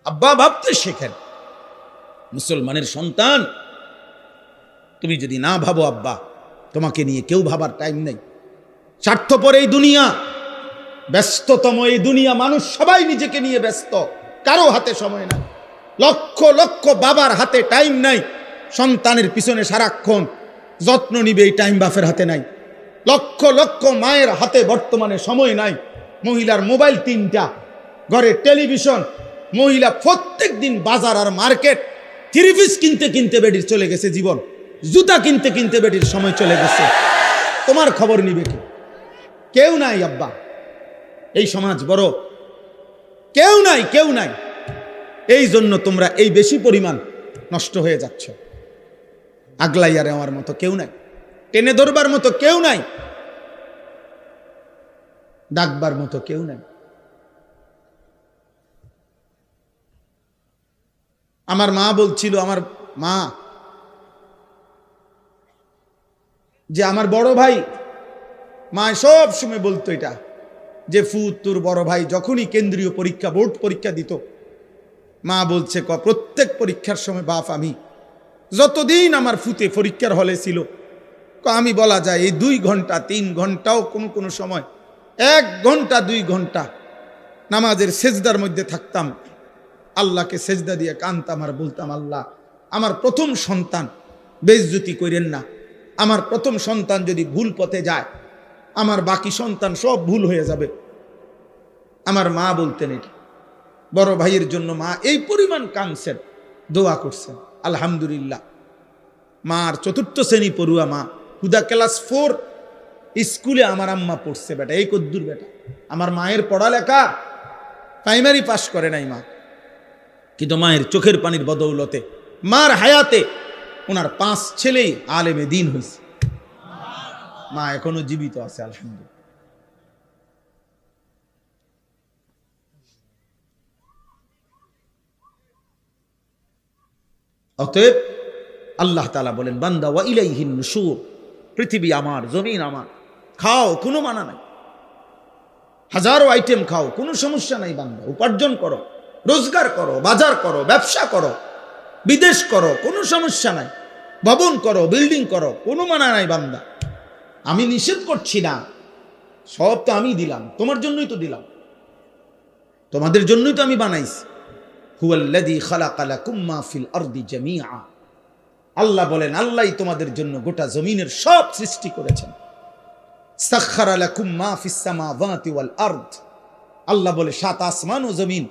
আব্বা ভাবতে শেখেন। মুসলমানের সন্তান, তুমি যদি না ভাবো আব্বা, তোমাকে নিয়ে কেউ ভাবার টাইম নেই। স্বার্থপর এই দুনিয়া, ব্যস্ততম এই দুনিয়া, মানুষ সবাই নিজেকে নিয়ে ব্যস্ত, কারো হাতে সময় নাই। লক্ষ লক্ষ বাবার হাতে টাইম নাই, সন্তানের পিছনে সারাক্ষণ যত্ন নিবে এই টাইম বাপের হাতে নাই। লক্ষ লক্ষ মায়ের হাতে বর্তমানে সময় নাই। মহিলার মোবাইল 3টা, ঘরে টেলিভিশন, মহিলা প্রত্যেক দিন বাজার আর মার্কেট, 3 পিস কিনতে কিনতে বেডির চলে গেছে জীবন, জুতা কিনতে কিনতে বেডির সময় চলে গেছে। তোমার খবর নিবে কি? কেউ নাই আব্বা, এই সমাজ বড়, কেউ নাই, কেউ নাই। এই জন্য তোমরা এই বেশি পরিমাণ নষ্ট হয়ে যাচ্ছ। আগলাইয়া নেওয়ার মতো কেউ নাই, টেনে ধরবার মতো কেউ নাই, ডাকবার মতো কেউ নাই। আমার মা বলছিল, আমার মা, যে আমার বড় ভাই, মা সব সময় বলতো এটা, যে ফুত তোর বড় ভাই যখনই কেন্দ্রীয় পরীক্ষা, বোর্ড পরীক্ষা দিত, মা বলছে প্রত্যেক পরীক্ষার সময় বাপ আমি, যতদিন আমার ফুতে পরীক্ষার হলে ছিল, আমি বলা যায় এই 2 ঘন্টা 3 ঘন্টাও কোনো কোনো সময় 1 ঘন্টা 2 ঘন্টা নামাজের সেজদার মধ্যে থাকতাম, আল্লাহকে সেজদা দিয়ে কানতাম আর বলতাম, আল্লাহ আমার প্রথম সন্তান বেইজ্জতি করেন না, আমার প্রথম সন্তান যদি ভুল পথে যায়, আমার বাকি সন্তান সব ভুল হয়ে যাবে। আমার মা বলতেন এটা, বড় ভাইয়ের জন্য মা এই পরিমাণ কাঁদছেন, দোয়া করছেন। আলহামদুলিল্লাহ, মার 4র্থ শ্রেণী পড়ুয়া মা, হুদা ক্লাস 4 স্কুলে আমার আম্মা পড়ছে বেটা, এই কদ্দুর বেটা। আমার মায়ের পড়ালেখা প্রাইমারি পাস করে নাই মা, কিন্তু মায়ের চোখের পানির বদৌলতে, মার হায়াতে ওনার 5 ছেলেই আলেমে দ্বীন হয়েছে। মা এখনো জীবিত আছে, আলহামদুলিল্লাহ। অতএব আল্লাহ তাআলা বলেন, বান্দা ওয়া ইলাইহিন নুশুর, পৃথিবী আমার, জমিন আমার, খাও কোনো মানা নাই, হাজারো আইটেম খাও, কোনো সমস্যা নাই বান্দা, উপার্জন করো, রোজগার করো, বাজার করো, ব্যবসা করো, বিদেশ করো, কোনো সমস্যা নাই, ভবন করো, বিল্ডিং করো, কোনো মানা নাই বান্দা। আমি নিষেধ করছি না, সব তো আমি দিলাম, তোমার জন্যই তো দিলাম, তোমাদের জন্যই তো আমি বানাইছি। হুয়াল্লাযী খালাকা লাকুম মা ফিল আরদি জামিআ, আল্লাহ বলেন, আল্লাহই তোমাদের জন্য গোটা জমিনের সব সৃষ্টি করেছেন। সাখখারা লাকুম মা ফিস সামাওয়াতি ওয়াল আরদ, আল্লাহ বলে 7 আসমান ও জমিন